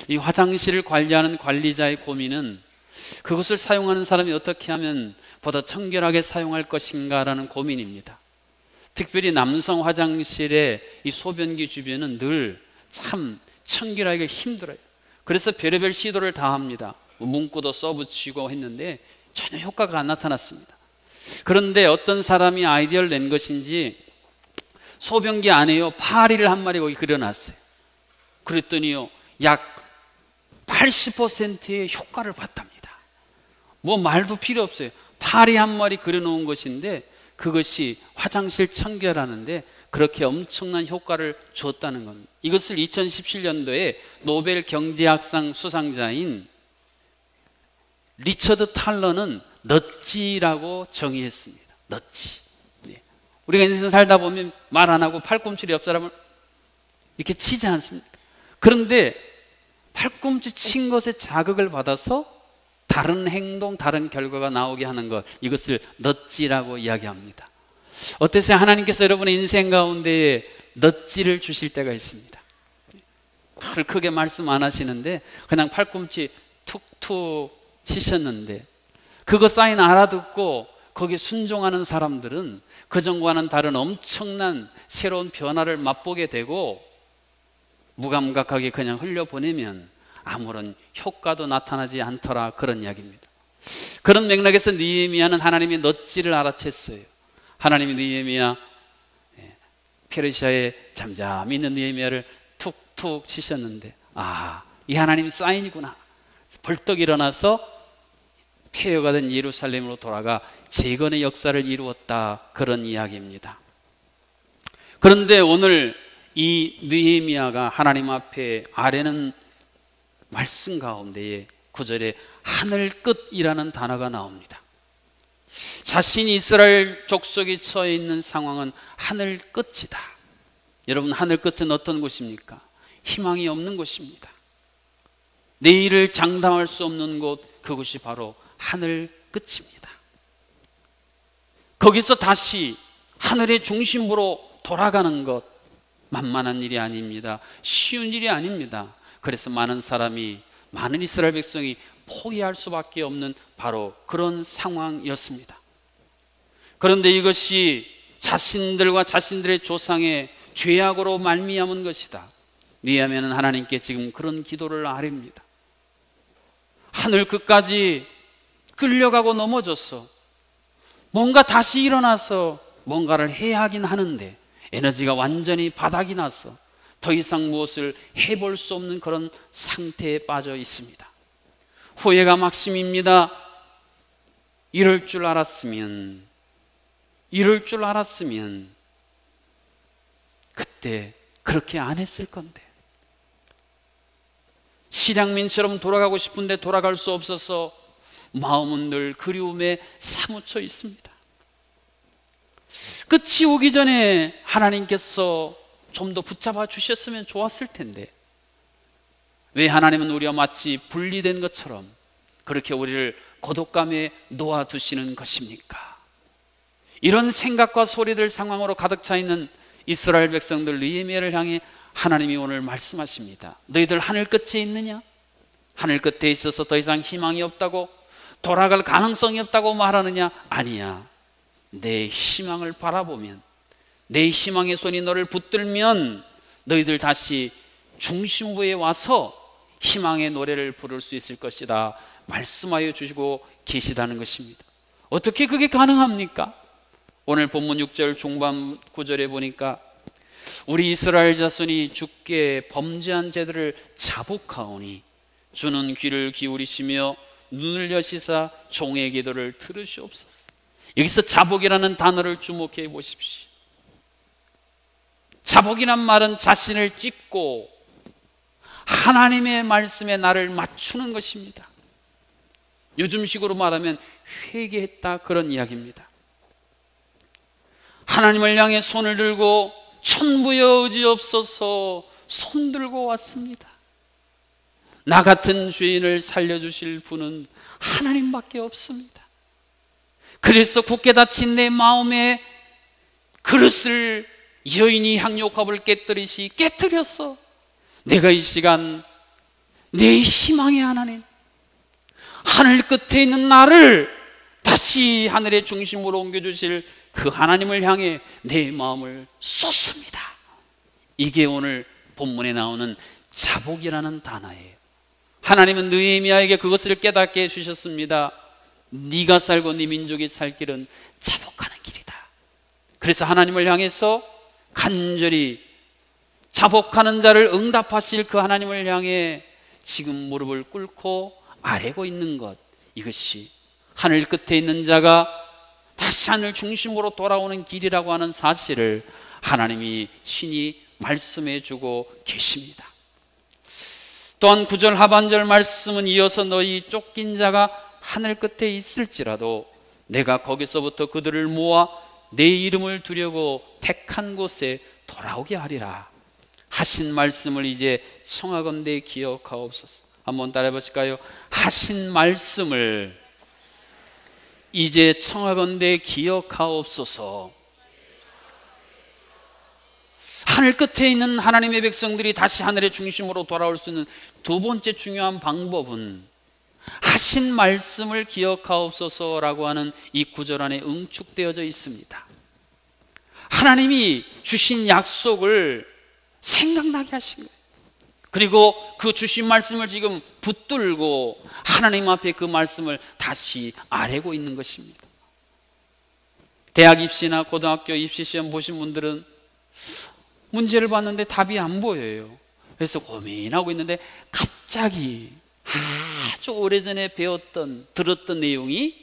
이 화장실을 관리하는 관리자의 고민은 그것을 사용하는 사람이 어떻게 하면 보다 청결하게 사용할 것인가라는 고민입니다. 특별히 남성 화장실의 이 소변기 주변은 늘 참 청결하기가 힘들어요. 그래서 별의별 시도를 다 합니다. 문구도 써붙이고 했는데 전혀 효과가 안 나타났습니다. 그런데 어떤 사람이 아이디어를 낸 것인지 소변기 안에요 파리를 한 마리 거기 그려놨어요. 그랬더니요 약 80%의 효과를 봤답니다. 뭐 말도 필요 없어요. 파리 한 마리 그려놓은 것인데 그것이 화장실 청결하는데 그렇게 엄청난 효과를 줬다는 겁니다. 이것을 2017년도에 노벨 경제학상 수상자인 리처드 탈러는 넛지라고 정의했습니다. 넛지. 네. 우리가 인생 살다 보면 말 안 하고 팔꿈치로 옆 사람을 이렇게 치지 않습니까? 그런데 팔꿈치 친 것에 자극을 받아서 다른 행동, 다른 결과가 나오게 하는 것, 이것을 넛지라고 이야기합니다. 어떠세요? 하나님께서 여러분의 인생 가운데 넛지를 주실 때가 있습니다. 크게 말씀 안 하시는데 그냥 팔꿈치 툭툭 치셨는데 그거 사인 알아듣고 거기에 순종하는 사람들은 그전과는 다른 엄청난 새로운 변화를 맛보게 되고 무감각하게 그냥 흘려보내면 아무런 효과도 나타나지 않더라, 그런 이야기입니다. 그런 맥락에서 느헤미야는 하나님의 넛지를 알아챘어요. 하나님이 느헤미야, 페르시아에 잠잠히 있는 느헤미야를 툭툭 치셨는데 이 하나님 사인이구나. 벌떡 일어나서 폐허가 된 예루살렘으로 돌아가 재건의 역사를 이루었다, 그런 이야기입니다. 그런데 오늘 이 느헤미야가 하나님 앞에 아뢰는 말씀 가운데에 9절에 하늘 끝이라는 단어가 나옵니다. 자신이 이스라엘 족속이 처해 있는 상황은 하늘 끝이다. 여러분, 하늘 끝은 어떤 곳입니까? 희망이 없는 곳입니다. 내일을 장담할 수 없는 곳, 그곳이 바로 하늘 끝입니다. 거기서 다시 하늘의 중심부로 돌아가는 것, 만만한 일이 아닙니다. 쉬운 일이 아닙니다. 그래서 많은 사람이, 많은 이스라엘 백성이 포기할 수밖에 없는 바로 그런 상황이었습니다. 그런데 이것이 자신들과 자신들의 조상의 죄악으로 말미암은 것이다. 느헤미야는 하나님께 지금 그런 기도를 아뢰입니다. 하늘 끝까지 끌려가고 넘어졌어. 뭔가 다시 일어나서 뭔가를 해야 하긴 하는데 에너지가 완전히 바닥이 났어. 더 이상 무엇을 해볼 수 없는 그런 상태에 빠져 있습니다. 후회가 막심입니다. 이럴 줄 알았으면 그때 그렇게 안 했을 건데, 실향민처럼 돌아가고 싶은데 돌아갈 수 없어서 마음은 늘 그리움에 사무쳐 있습니다. 끝이 오기 전에 하나님께서 좀 더 붙잡아 주셨으면 좋았을 텐데 왜 하나님은 우리와 마치 분리된 것처럼 그렇게 우리를 고독감에 놓아두시는 것입니까? 이런 생각과 소리들 상황으로 가득 차 있는 이스라엘 백성들 느헤미야를 향해 하나님이 오늘 말씀하십니다. 너희들 하늘 끝에 있느냐? 하늘 끝에 있어서 더 이상 희망이 없다고, 돌아갈 가능성이 없다고 말하느냐? 아니야. 내 희망을 바라보면, 내 희망의 손이 너를 붙들면 너희들 다시 중심부에 와서 희망의 노래를 부를 수 있을 것이다 말씀하여 주시고 계시다는 것입니다. 어떻게 그게 가능합니까? 오늘 본문 6절 중반 9절에 보니까 우리 이스라엘 자손이 주께 범죄한 죄들을 자복하오니 주는 귀를 기울이시며 눈을 여시사 종의 기도를 들으시옵소서. 여기서 자복이라는 단어를 주목해 보십시오. 자복이란 말은 자신을 찢고 하나님의 말씀에 나를 맞추는 것입니다. 요즘식으로 말하면 회개했다, 그런 이야기입니다. 하나님을 향해 손을 들고 천부여 의지없어서 손 들고 왔습니다. 나 같은 죄인을 살려주실 분은 하나님밖에 없습니다. 그래서 굳게 닫힌 내 마음에 그릇을 여인이 향료컵을 깨뜨리시 깨뜨렸어. 내가 이 시간 내 희망의 하나님, 하늘 끝에 있는 나를 다시 하늘의 중심으로 옮겨주실 그 하나님을 향해 내 마음을 쏟습니다. 이게 오늘 본문에 나오는 자복이라는 단어예요. 하나님은 느헤미야에게 그것을 깨닫게 해주셨습니다. 네가 살고 네 민족이 살 길은 자복하는 길이다. 그래서 하나님을 향해서 간절히 자복하는 자를 응답하실 그 하나님을 향해 지금 무릎을 꿇고 아뢰고 있는 것, 이것이 하늘 끝에 있는 자가 다시 하늘 중심으로 돌아오는 길이라고 하는 사실을 하나님이 신이 말씀해 주고 계십니다. 또한 9절 하반절 말씀은 이어서 너희 쫓긴 자가 하늘 끝에 있을지라도 내가 거기서부터 그들을 모아 내 이름을 두려고 택한 곳에 돌아오게 하리라 하신 말씀을 이제 청하건대 기억하옵소서. 한번 따라해 보실까요? 하신 말씀을 이제 청하건대 기억하옵소서. 하늘 끝에 있는 하나님의 백성들이 다시 하늘의 중심으로 돌아올 수 있는 두 번째 중요한 방법은 하신 말씀을 기억하옵소서라고 하는 이 구절 안에 응축되어져 있습니다. 하나님이 주신 약속을 생각나게 하신 거예요. 그리고 그 주신 말씀을 지금 붙들고 하나님 앞에 그 말씀을 다시 아뢰고 있는 것입니다. 대학 입시나 고등학교 입시 시험 보신 분들은 문제를 봤는데 답이 안 보여요. 그래서 고민하고 있는데 갑자기 아주 오래전에 배웠던 들었던 내용이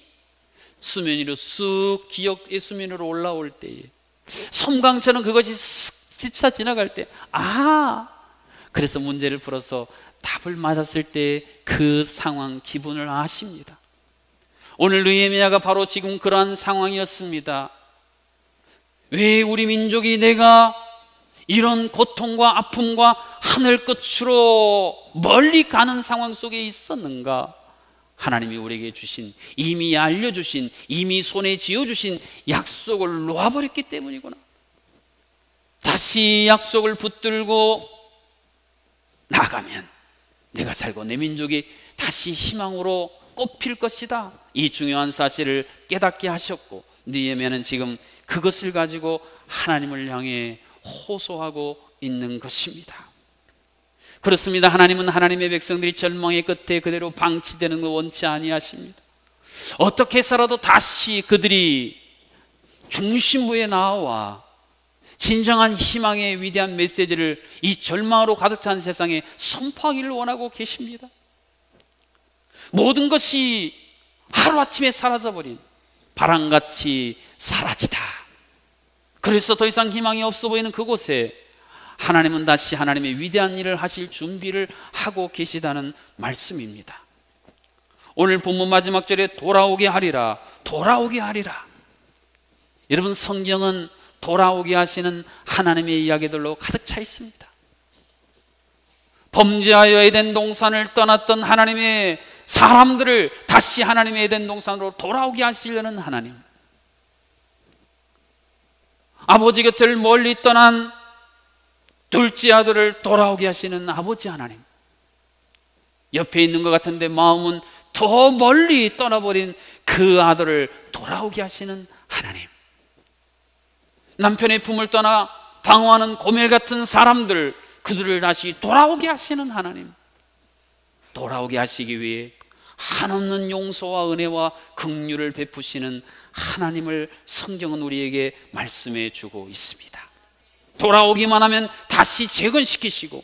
수면 위로 쑥 기억의 수면 위로 올라올 때에 섬광처럼 그것이 쓱 지쳐 지나갈 때 그래서 문제를 풀어서 답을 맞았을 때 그 상황 기분을 아십니다. 오늘 느헤미야가 바로 지금 그러한 상황이었습니다. 왜 우리 민족이 내가 이런 고통과 아픔과 하늘 끝으로 멀리 가는 상황 속에 있었는가? 하나님이 우리에게 주신, 이미 알려주신, 이미 손에 쥐어주신 약속을 놓아버렸기 때문이구나. 다시 약속을 붙들고 나가면 내가 살고 내 민족이 다시 희망으로 꽃필 것이다. 이 중요한 사실을 깨닫게 하셨고, 느헤미야는 지금 그것을 가지고 하나님을 향해 호소하고 있는 것입니다. 그렇습니다. 하나님은 하나님의 백성들이 절망의 끝에 그대로 방치되는 걸 원치 아니하십니다. 어떻게 해서라도 다시 그들이 중심부에 나와 진정한 희망의 위대한 메시지를 이 절망으로 가득 찬 세상에 선포하기를 원하고 계십니다. 모든 것이 하루아침에 사라져버린 바람같이 사라지다. 그래서 더 이상 희망이 없어 보이는 그곳에 하나님은 다시 하나님의 위대한 일을 하실 준비를 하고 계시다는 말씀입니다. 오늘 본문 마지막 절에 돌아오게 하리라, 돌아오게 하리라. 여러분, 성경은 돌아오게 하시는 하나님의 이야기들로 가득 차 있습니다. 범죄하여 에덴 동산을 떠났던 하나님의 사람들을 다시 하나님의 에덴 동산으로 돌아오게 하시려는 하나님, 아버지 곁을 멀리 떠난 둘째 아들을 돌아오게 하시는 아버지 하나님, 옆에 있는 것 같은데 마음은 더 멀리 떠나버린 그 아들을 돌아오게 하시는 하나님, 남편의 품을 떠나 방황하는 고멜 같은 사람들, 그들을 다시 돌아오게 하시는 하나님, 돌아오게 하시기 위해 한없는 용서와 은혜와 긍휼을 베푸시는 하나님을 성경은 우리에게 말씀해 주고 있습니다. 돌아오기만 하면 다시 재건시키시고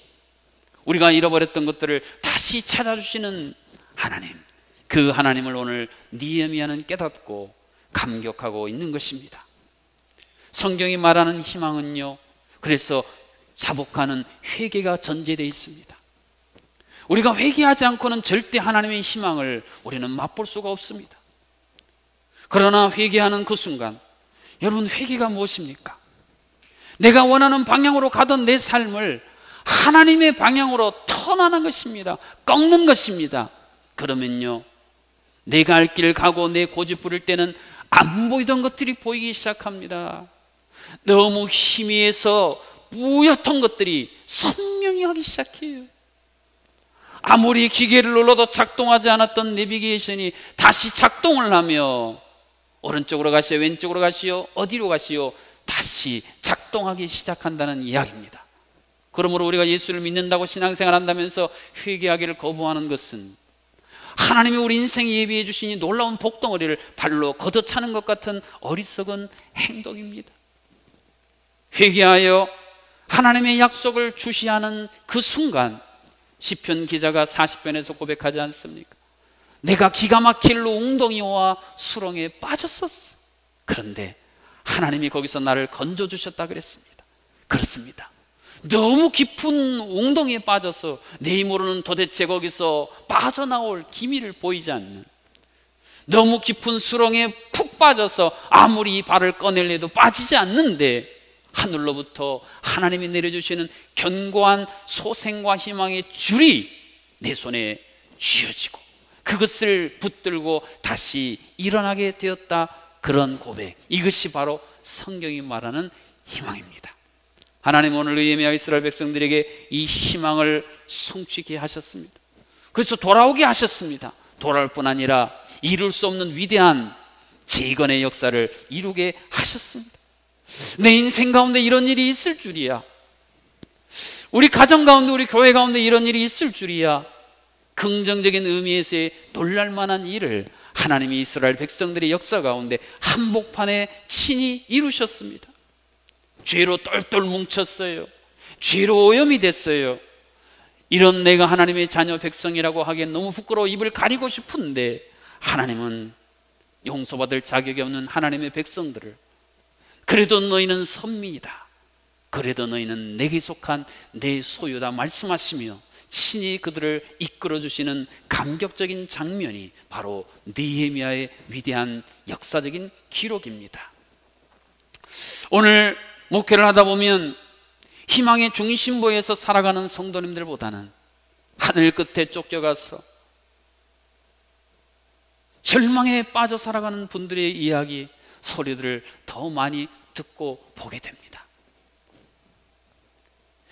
우리가 잃어버렸던 것들을 다시 찾아주시는 하나님, 그 하나님을 오늘 느헤미야는 깨닫고 감격하고 있는 것입니다. 성경이 말하는 희망은요, 그래서 자복하는 회개가 전제되어 있습니다. 우리가 회개하지 않고는 절대 하나님의 희망을 우리는 맛볼 수가 없습니다. 그러나 회개하는 그 순간, 여러분, 회개가 무엇입니까? 내가 원하는 방향으로 가던 내 삶을 하나님의 방향으로 턴하는 것입니다. 꺾는 것입니다. 그러면요, 내가 할 길을 가고 내 고집 부릴 때는 안 보이던 것들이 보이기 시작합니다. 너무 희미해서 뿌옇던 것들이 선명히 하기 시작해요. 아무리 기계를 눌러도 작동하지 않았던 내비게이션이 다시 작동을 하며 오른쪽으로 가시오, 왼쪽으로 가시오, 어디로 가시오, 다시 작동하기 시작한다는 이야기입니다. 그러므로 우리가 예수를 믿는다고 신앙생활 한다면서 회개하기를 거부하는 것은 하나님이 우리 인생에 예비해 주신 이 놀라운 복덩어리를 발로 걷어차는 것 같은 어리석은 행동입니다. 회개하여 하나님의 약속을 주시하는 그 순간, 시편 기자가 40편에서 고백하지 않습니까? 내가 기가 막힐 웅덩이와 수렁에 빠졌었어. 그런데 하나님이 거기서 나를 건져주셨다 그랬습니다. 그렇습니다. 너무 깊은 웅덩이에 빠져서 내 힘으로는 도대체 거기서 빠져나올 기미를 보이지 않는, 너무 깊은 수렁에 푹 빠져서 아무리 발을 꺼내려도 빠지지 않는데 하늘로부터 하나님이 내려주시는 견고한 소생과 희망의 줄이 내 손에 쥐어지고 그것을 붙들고 다시 일어나게 되었다. 그런 고백, 이것이 바로 성경이 말하는 희망입니다. 하나님은 오늘 느헤미야 이스라엘 백성들에게 이 희망을 성취케 하셨습니다. 그래서 돌아오게 하셨습니다. 돌아올 뿐 아니라 이룰 수 없는 위대한 재건의 역사를 이루게 하셨습니다. 내 인생 가운데 이런 일이 있을 줄이야, 우리 가정 가운데, 우리 교회 가운데 이런 일이 있을 줄이야, 긍정적인 의미에서의 놀랄만한 일을 하나님이 이스라엘 백성들의 역사 가운데 한복판에 친히 이루셨습니다. 죄로 똘똘 뭉쳤어요. 죄로 오염이 됐어요. 이런 내가 하나님의 자녀 백성이라고 하기엔 너무 부끄러워 입을 가리고 싶은데 하나님은 용서받을 자격이 없는 하나님의 백성들을 그래도 너희는 선민이다, 그래도 너희는 내게 속한 내 소유다 말씀하시며 친히 그들을 이끌어주시는 감격적인 장면이 바로 느헤미야의 위대한 역사적인 기록입니다. 오늘 목회를 하다 보면 희망의 중심부에서 살아가는 성도님들보다는 하늘 끝에 쫓겨가서 절망에 빠져 살아가는 분들의 이야기, 소리들을 더 많이 듣고 보게 됩니다.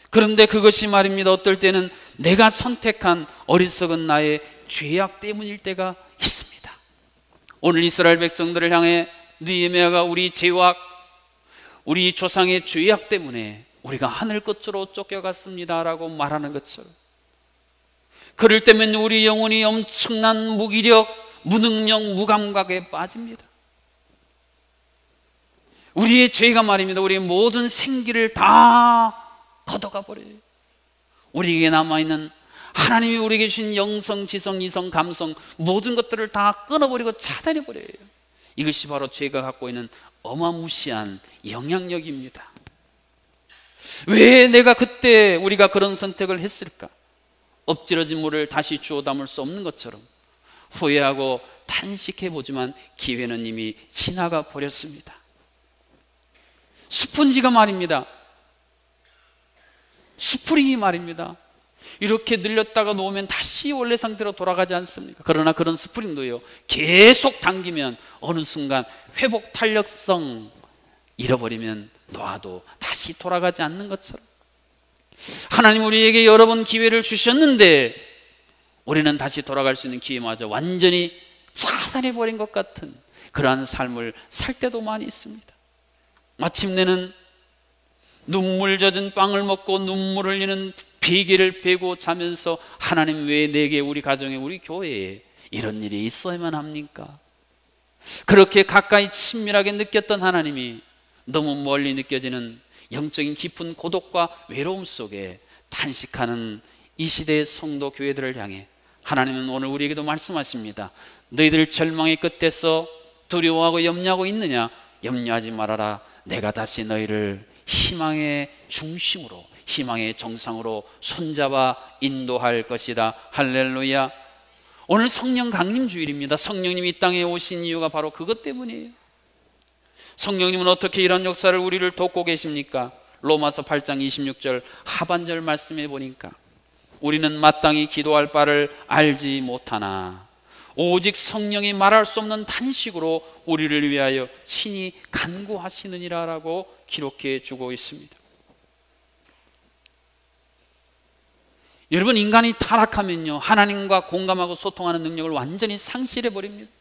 그런데 그것이 말입니다, 어떨 때는 내가 선택한 어리석은 나의 죄악 때문일 때가 있습니다. 오늘 이스라엘 백성들을 향해 느헤미야가 우리 죄악, 우리 조상의 죄악 때문에 우리가 하늘 끝으로 쫓겨갔습니다 라고 말하는 것처럼, 그럴 때면 우리 영혼이 엄청난 무기력, 무능력, 무감각에 빠집니다. 우리의 죄가 말입니다, 우리의 모든 생기를 다 걷어가 버려요. 우리에게 남아있는 하나님이 우리에게 주신 영성, 지성, 이성, 감성 모든 것들을 다 끊어버리고 차단해버려요. 이것이 바로 죄가 갖고 있는 어마무시한 영향력입니다. 왜 내가 그때 우리가 그런 선택을 했을까? 엎질러진 물을 다시 주워 담을 수 없는 것처럼 후회하고 탄식해보지만 기회는 이미 지나가 버렸습니다. 스펀지가 말입니다, 스프링이 말입니다, 이렇게 늘렸다가 놓으면 다시 원래 상태로 돌아가지 않습니까? 그러나 그런 스프링도요, 계속 당기면 어느 순간 회복 탄력성 잃어버리면 놓아도 다시 돌아가지 않는 것처럼 하나님 우리에게 여러 번 기회를 주셨는데 우리는 다시 돌아갈 수 있는 기회마저 완전히 차단해버린 것 같은 그러한 삶을 살 때도 많이 있습니다. 마침내는 눈물 젖은 빵을 먹고 눈물 흘리는 베개를 베고 자면서 하나님 왜 내게, 우리 가정에, 우리 교회에 이런 일이 있어야만 합니까? 그렇게 가까이 친밀하게 느꼈던 하나님이 너무 멀리 느껴지는 영적인 깊은 고독과 외로움 속에 탄식하는 이 시대의 성도 교회들을 향해 하나님은 오늘 우리에게도 말씀하십니다. 너희들 절망의 끝에서 두려워하고 염려하고 있느냐? 염려하지 말아라. 내가 다시 너희를 희망의 중심으로, 희망의 정상으로 손잡아 인도할 것이다. 할렐루야. 오늘 성령 강림 주일입니다. 성령님이 이 땅에 오신 이유가 바로 그것 때문이에요. 성령님은 어떻게 이런 역사를 우리를 돕고 계십니까? 로마서 8장 26절 하반절 말씀해 보니까 우리는 마땅히 기도할 바를 알지 못하나 오직 성령이 말할 수 없는 탄식으로 우리를 위하여 친히 간구하시느니라 라고 기록해 주고 있습니다. 여러분, 인간이 타락하면요, 하나님과 공감하고 소통하는 능력을 완전히 상실해 버립니다.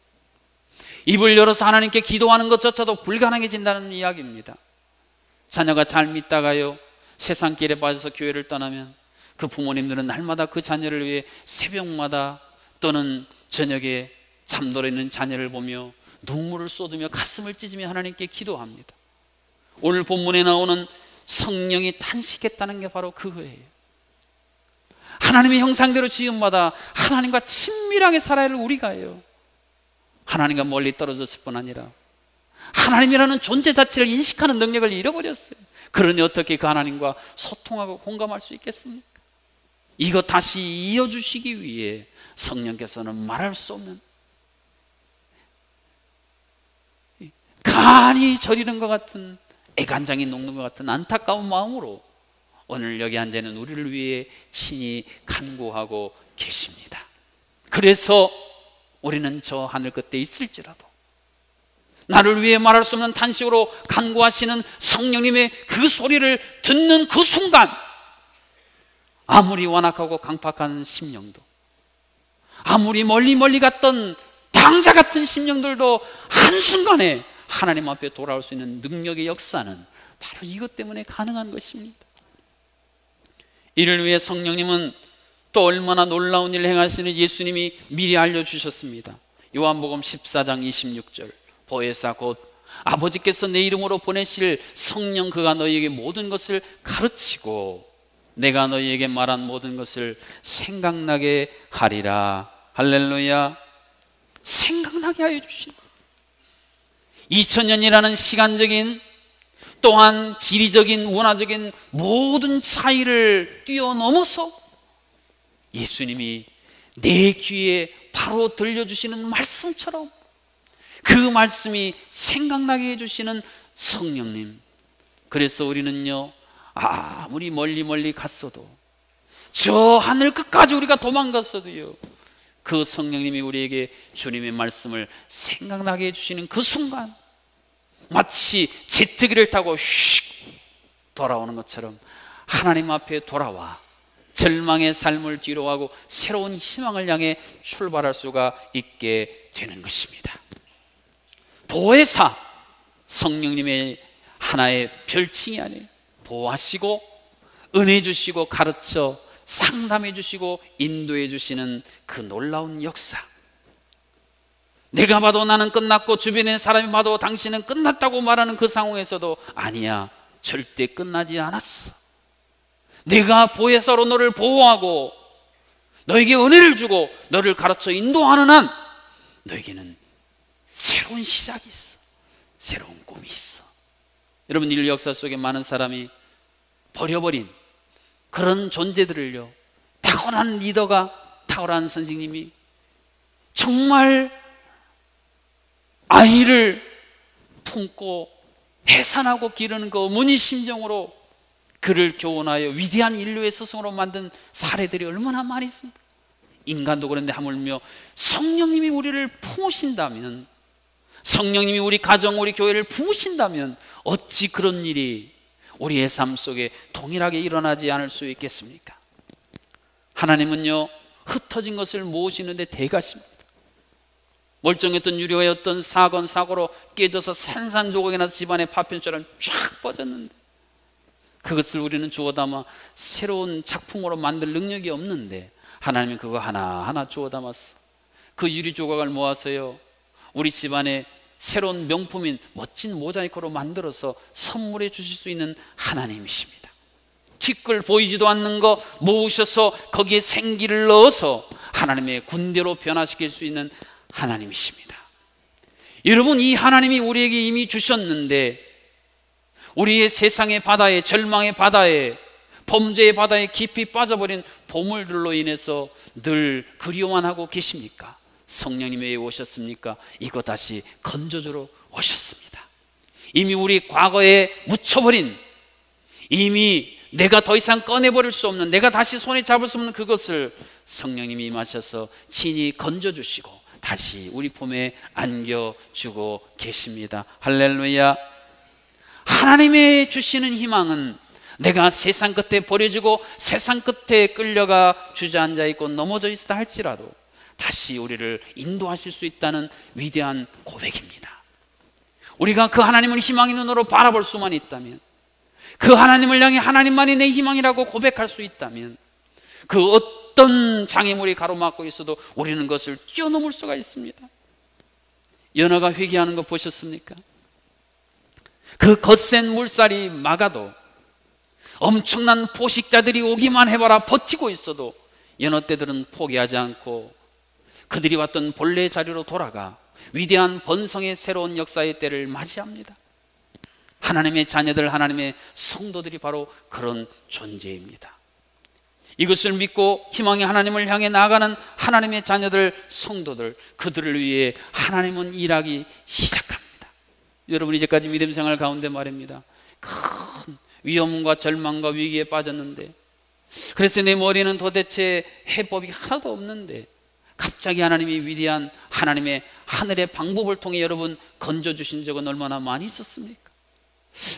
입을 열어서 하나님께 기도하는 것조차도 불가능해진다는 이야기입니다. 자녀가 잘 믿다가요, 세상길에 빠져서 교회를 떠나면 그 부모님들은 날마다 그 자녀를 위해 새벽마다 또는 저녁에 잠들어 있는 자녀를 보며 눈물을 쏟으며 가슴을 찢으며 하나님께 기도합니다. 오늘 본문에 나오는 성령이 탄식했다는 게 바로 그거예요. 하나님의 형상대로 지음받아 하나님과 친밀하게 살아야 할 우리가 해요. 하나님과 멀리 떨어졌을 뿐 아니라 하나님이라는 존재 자체를 인식하는 능력을 잃어버렸어요. 그러니 어떻게 그 하나님과 소통하고 공감할 수 있겠습니까? 이것 다시 이어주시기 위해 성령께서는 말할 수 없는, 간이 저리는 것 같은, 애간장이 녹는 것 같은 안타까운 마음으로 오늘 여기 앉아있는 우리를 위해 친히 간구하고 계십니다. 그래서 우리는 저 하늘 끝에 있을지라도 나를 위해 말할 수 없는 탄식으로 간구하시는 성령님의 그 소리를 듣는 그 순간, 아무리 완악하고 강팍한 심령도, 아무리 멀리 갔던 당자 같은 심령들도 한순간에 하나님 앞에 돌아올 수 있는 능력의 역사는 바로 이것 때문에 가능한 것입니다. 이를 위해 성령님은 또 얼마나 놀라운 일을 행하시는 예수님이 미리 알려주셨습니다. 요한복음 14장 26절, 보혜사 곧 아버지께서 내 이름으로 보내실 성령, 그가 너희에게 모든 것을 가르치고 내가 너희에게 말한 모든 것을 생각나게 하리라. 할렐루야. 생각나게 하여 주신 2000년이라는 시간적인 또한 지리적인 문화적인 모든 차이를 뛰어넘어서 예수님이 내 귀에 바로 들려주시는 말씀처럼 그 말씀이 생각나게 해주시는 성령님. 그래서 우리는요, 아무리 멀리 갔어도, 저 하늘 끝까지 우리가 도망갔어도요, 그 성령님이 우리에게 주님의 말씀을 생각나게 해주시는 그 순간, 마치 제트기를 타고 슉 돌아오는 것처럼 하나님 앞에 돌아와 절망의 삶을 뒤로하고 새로운 희망을 향해 출발할 수가 있게 되는 것입니다. 보혜사, 성령님의 하나의 별칭이 아니에요. 보호하시고 은혜 주시고 가르쳐 상담해 주시고 인도해 주시는 그 놀라운 역사. 내가 봐도 나는 끝났고 주변의 사람이 봐도 당신은 끝났다고 말하는 그 상황에서도 아니야, 절대 끝나지 않았어. 내가 보혜사로 너를 보호하고 너에게 은혜를 주고 너를 가르쳐 인도하는 한 너에게는 새로운 시작이 있어. 새로운 꿈이 있어. 여러분, 인류 역사 속에 많은 사람이 버려버린 그런 존재들을요, 탁월한 리더가, 탁월한 선생님이 정말 아이를 품고 해산하고 기르는 그 어머니 심정으로 그를 교훈하여 위대한 인류의 스승으로 만든 사례들이 얼마나 많이 있습니까? 인간도 그런데 하물며 성령님이 우리를 품으신다면, 성령님이 우리 가정, 우리 교회를 품으신다면 어찌 그런 일이 우리의 삶 속에 동일하게 일어나지 않을 수 있겠습니까? 하나님은요, 흩어진 것을 모으시는데 대가십니다. 멀쩡했던 유리가 어떤 사건 사고로 깨져서 산산조각이 나서 집안의 파편처럼 쫙 뻗었는데 그것을 우리는 주워 담아 새로운 작품으로 만들 능력이 없는데 하나님은 그거 하나하나 주워 담았어. 그 유리 조각을 모아서요, 우리 집안에 새로운 명품인 멋진 모자이크로 만들어서 선물해 주실 수 있는 하나님이십니다. 티끌 보이지도 않는 거 모으셔서 거기에 생기를 넣어서 하나님의 군대로 변화시킬 수 있는 하나님이십니다. 여러분, 이 하나님이 우리에게 이미 주셨는데 우리의 세상의 바다에, 절망의 바다에, 범죄의 바다에 깊이 빠져버린 보물들로 인해서 늘 그리워만 하고 계십니까? 성령님이 왜 오셨습니까? 이거 다시 건져주러 오셨습니다. 이미 우리 과거에 묻혀버린, 이미 내가 더 이상 꺼내버릴 수 없는, 내가 다시 손에 잡을 수 없는 그것을 성령님이 임하셔서 친히 건져주시고 다시 우리 품에 안겨주고 계십니다. 할렐루야. 하나님의 주시는 희망은 내가 세상 끝에 버려지고 세상 끝에 끌려가 주저앉아 있고 넘어져 있다 할지라도 다시 우리를 인도하실 수 있다는 위대한 고백입니다. 우리가 그 하나님을 희망의 눈으로 바라볼 수만 있다면, 그 하나님을 향해 하나님만이 내 희망이라고 고백할 수 있다면, 그 어떤 장애물이 가로막고 있어도 우리는 그것을 뛰어넘을 수가 있습니다. 연어가 회개하는 거 보셨습니까? 그 거센 물살이 막아도, 엄청난 포식자들이 오기만 해봐라 버티고 있어도 연어떼들은 포기하지 않고 그들이 왔던 본래 자리로 돌아가 위대한 번성의 새로운 역사의 때를 맞이합니다. 하나님의 자녀들, 하나님의 성도들이 바로 그런 존재입니다. 이것을 믿고 희망의 하나님을 향해 나아가는 하나님의 자녀들, 성도들, 그들을 위해 하나님은 일하기 시작합니다. 여러분, 이제까지 믿음 생활 가운데 말입니다, 큰 위험과 절망과 위기에 빠졌는데, 그래서 내 머리는 도대체 해법이 하나도 없는데 갑자기 하나님이 위대한 하나님의 하늘의 방법을 통해 여러분 건져주신 적은 얼마나 많이 있었습니까?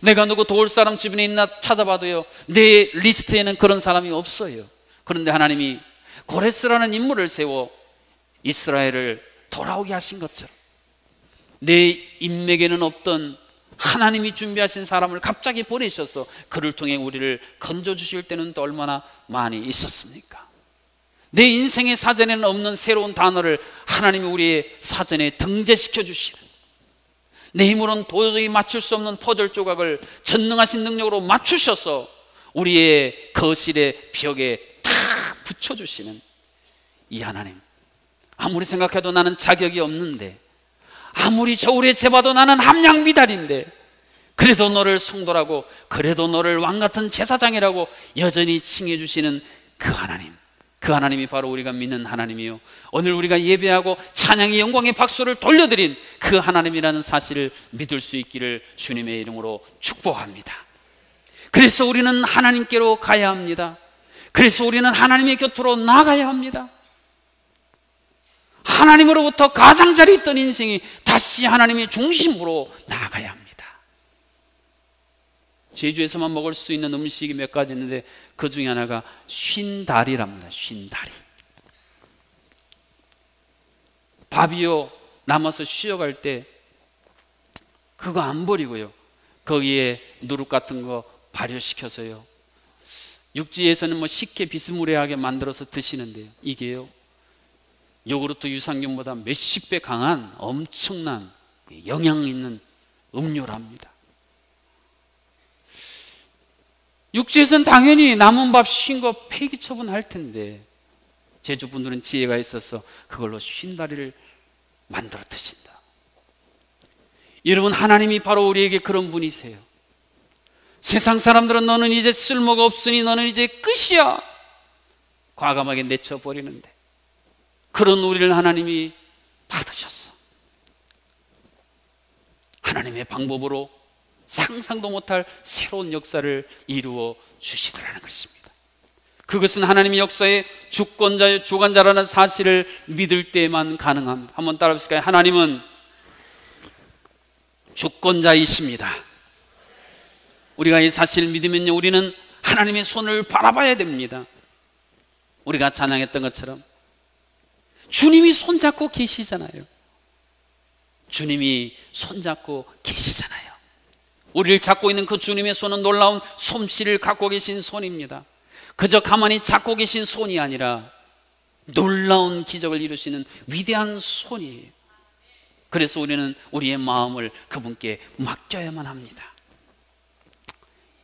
내가 누구 도울 사람 주변에 있나 찾아봐도요, 내 리스트에는 그런 사람이 없어요. 그런데 하나님이 고레스라는 인물을 세워 이스라엘을 돌아오게 하신 것처럼 내 인맥에는 없던 하나님이 준비하신 사람을 갑자기 보내셔서 그를 통해 우리를 건져주실 때는 또 얼마나 많이 있었습니까? 내 인생의 사전에는 없는 새로운 단어를 하나님이 우리의 사전에 등재시켜 주시는, 내 힘으로는 도저히 맞출 수 없는 퍼즐 조각을 전능하신 능력으로 맞추셔서 우리의 거실의 벽에 탁 붙여주시는 이 하나님, 아무리 생각해도 나는 자격이 없는데, 아무리 저울에 재봐도 나는 함량 미달인데, 그래도 너를 성도라고, 그래도 너를 왕같은 제사장이라고 여전히 칭해주시는 그 하나님, 그 하나님이 바로 우리가 믿는 하나님이요, 오늘 우리가 예배하고 찬양의 영광의 박수를 돌려드린 그 하나님이라는 사실을 믿을 수 있기를 주님의 이름으로 축복합니다. 그래서 우리는 하나님께로 가야 합니다. 그래서 우리는 하나님의 곁으로 나가야 합니다. 하나님으로부터 가장자리에 있던 인생이 다시 하나님의 중심으로 나아가야 합니다. 제주에서만 먹을 수 있는 음식이 몇 가지 있는데 그 중에 하나가 쉰다리랍니다. 쉰다리. 밥이요 남아서 쉬어갈 때 그거 안 버리고요, 거기에 누룩 같은 거 발효시켜서요, 육지에서는 뭐 쉽게 비스무리하게 만들어서 드시는데요, 이게요 요구르트 유산균보다 몇십 배 강한 엄청난 영양 있는 음료랍니다. 육지에서는 당연히 남은 밥 쉰 거 폐기 처분할 텐데 제주 분들은 지혜가 있어서 그걸로 쉰다리를 만들어 드신다. 여러분, 하나님이 바로 우리에게 그런 분이세요. 세상 사람들은 너는 이제 쓸모가 없으니 너는 이제 끝이야 과감하게 내쳐버리는데, 그런 우리를 하나님이 받으셨어. 하나님의 방법으로 상상도 못할 새로운 역사를 이루어 주시더라는 것입니다. 그것은 하나님의 역사의 주권자요 주관자라는 사실을 믿을 때만 가능합니다. 한번 따라 해보실까요? 하나님은 주권자이십니다. 우리가 이 사실을 믿으면요, 우리는 하나님의 손을 바라봐야 됩니다. 우리가 찬양했던 것처럼 주님이 손잡고 계시잖아요. 주님이 손잡고 계시잖아요. 우리를 잡고 있는 그 주님의 손은 놀라운 솜씨를 갖고 계신 손입니다. 그저 가만히 잡고 계신 손이 아니라 놀라운 기적을 이루시는 위대한 손이에요. 그래서 우리는 우리의 마음을 그분께 맡겨야만 합니다.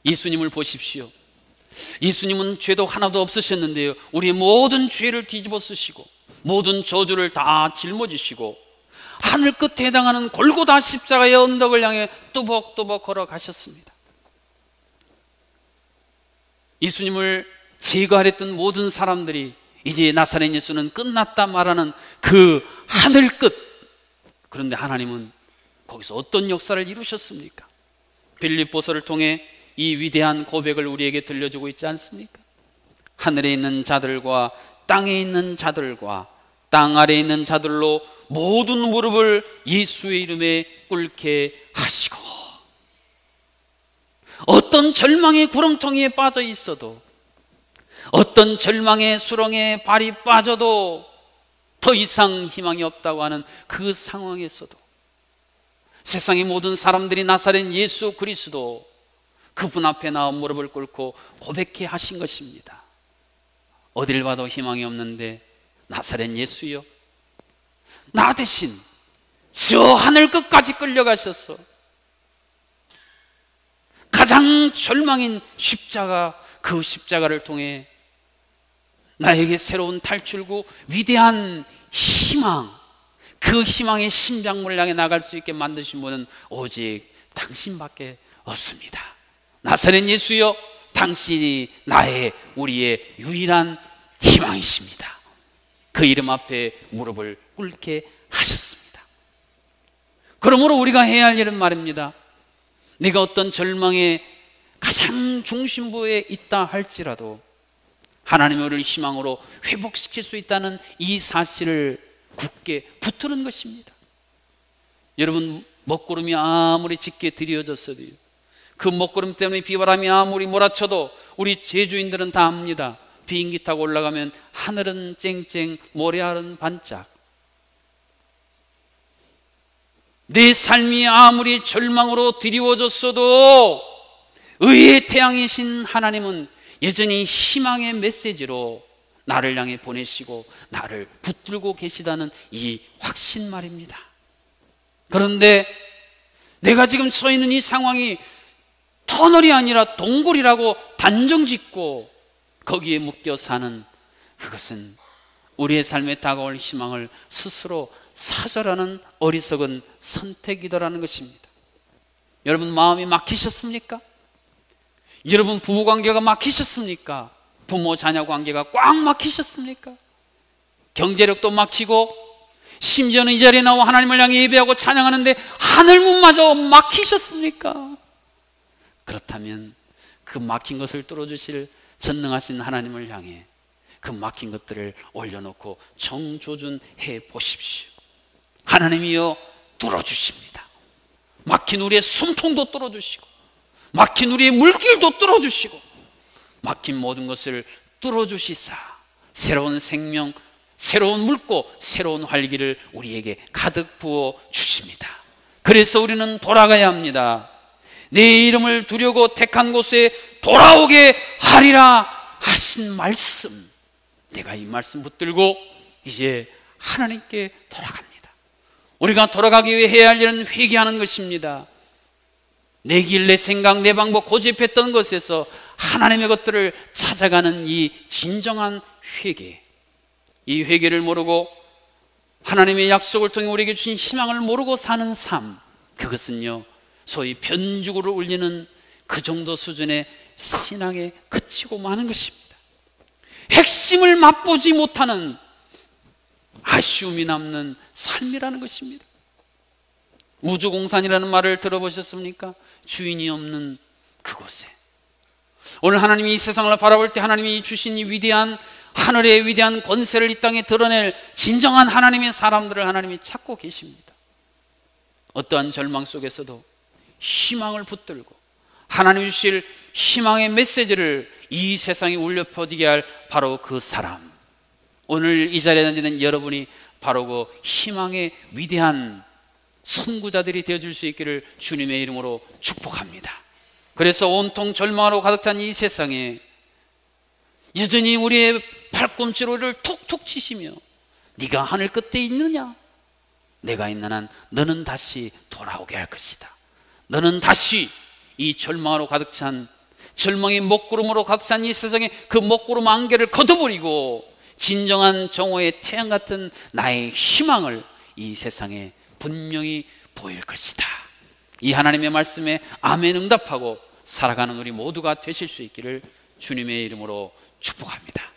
예수님을 보십시오. 예수님은 죄도 하나도 없으셨는데요, 우리의 모든 죄를 뒤집어 쓰시고 모든 저주를 다 짊어지시고 하늘 끝에 해당하는 골고다 십자가의 언덕을 향해 뚜벅뚜벅 걸어가셨습니다. 예수님을 제거하랬던 모든 사람들이 이제 나사렛 예수는 끝났다 말하는 그 하늘 끝, 그런데 하나님은 거기서 어떤 역사를 이루셨습니까? 빌립보서를 통해 이 위대한 고백을 우리에게 들려주고 있지 않습니까? 하늘에 있는 자들과 땅에 있는 자들과 땅 아래에 있는 자들로 모든 무릎을 예수의 이름에 꿇게 하시고, 어떤 절망의 구렁텅이에 빠져 있어도, 어떤 절망의 수렁에 발이 빠져도 더 이상 희망이 없다고 하는 그 상황에서도 세상의 모든 사람들이 나사렛 예수 그리스도, 그분 앞에 나와 무릎을 꿇고 고백해 하신 것입니다. 어딜 봐도 희망이 없는데 나사렛 예수여, 나 대신 저 하늘 끝까지 끌려가셔서 가장 절망인 십자가, 그 십자가를 통해 나에게 새로운 탈출구, 위대한 희망, 그 희망의 심장문을 향해 나갈 수 있게 만드신 분은 오직 당신밖에 없습니다. 나사렛 예수여, 당신이 나의, 우리의 유일한 희망이십니다. 그 이름 앞에 무릎을 꿇게 하셨습니다. 그러므로 우리가 해야 할 일은 말입니다, 내가 어떤 절망의 가장 중심부에 있다 할지라도 하나님의 우리를 희망으로 회복시킬 수 있다는 이 사실을 굳게 붙드는 것입니다. 여러분, 먹구름이 아무리 짙게 드리워졌어도, 그 먹구름 때문에 비바람이 아무리 몰아쳐도 우리 제주인들은 다 압니다. 비행기 타고 올라가면 하늘은 쨍쨍, 모래알은 반짝. 내 삶이 아무리 절망으로 드리워졌어도 의의 태양이신 하나님은 여전히 희망의 메시지로 나를 향해 보내시고 나를 붙들고 계시다는 이 확신 말입니다. 그런데 내가 지금 서 있는 이 상황이 터널이 아니라 동굴이라고 단정 짓고 거기에 묶여 사는, 그것은 우리의 삶에 다가올 희망을 스스로 사절하는 어리석은 선택이더라는 것입니다. 여러분, 마음이 막히셨습니까? 여러분, 부부관계가 막히셨습니까? 부모 자녀 관계가 꽉 막히셨습니까? 경제력도 막히고, 심지어는 이 자리에 나와 하나님을 향해 예배하고 찬양하는데 하늘문마저 막히셨습니까? 그렇다면 그 막힌 것을 뚫어주실 전능하신 하나님을 향해 그 막힌 것들을 올려놓고 정조준해 보십시오. 하나님이여, 뚫어주십니다. 막힌 우리의 숨통도 뚫어주시고, 막힌 우리의 물길도 뚫어주시고, 막힌 모든 것을 뚫어주시사 새로운 생명, 새로운 묽고 새로운 활기를 우리에게 가득 부어 주십니다. 그래서 우리는 돌아가야 합니다. 내 이름을 두려고 택한 곳에 돌아오게 하리라 하신 말씀, 내가 이 말씀 붙들고 이제 하나님께 돌아갑니다. 우리가 돌아가기 위해 해야 할 일은 회개하는 것입니다. 내 길, 내 생각, 내 방법, 고집했던 것에서 하나님의 것들을 찾아가는 이 진정한 회개, 이 회개를 모르고 하나님의 약속을 통해 우리에게 주신 희망을 모르고 사는 삶, 그것은요 소위 변주구를 울리는 그 정도 수준의 신앙에 그치고 마는 것입니다. 핵심을 맛보지 못하는 아쉬움이 남는 삶이라는 것입니다. 무주공산이라는 말을 들어보셨습니까? 주인이 없는 그곳에. 오늘 하나님이 이 세상을 바라볼 때 하나님이 주신 이 위대한 하늘의 위대한 권세를 이 땅에 드러낼 진정한 하나님의 사람들을 하나님이 찾고 계십니다. 어떠한 절망 속에서도 희망을 붙들고 하나님 주실 희망의 메시지를 이 세상에 울려 퍼지게 할 바로 그 사람, 오늘 이 자리에 앉는 여러분이 바로 그 희망의 위대한 선구자들이 되어줄 수 있기를 주님의 이름으로 축복합니다. 그래서 온통 절망으로 가득 찬 이 세상에 여전히 우리의 발꿈치로를 톡톡 치시며 네가 하늘 끝에 있느냐? 내가 있는 한 너는 다시 돌아오게 할 것이다. 너는 다시 이 절망으로 가득 찬, 절망의 먹구름으로 가득 찬 이 세상에 그 먹구름 안개를 걷어버리고 진정한 정오의 태양 같은 나의 희망을 이 세상에 분명히 보일 것이다. 이 하나님의 말씀에 아멘 응답하고 살아가는 우리 모두가 되실 수 있기를 주님의 이름으로 축복합니다.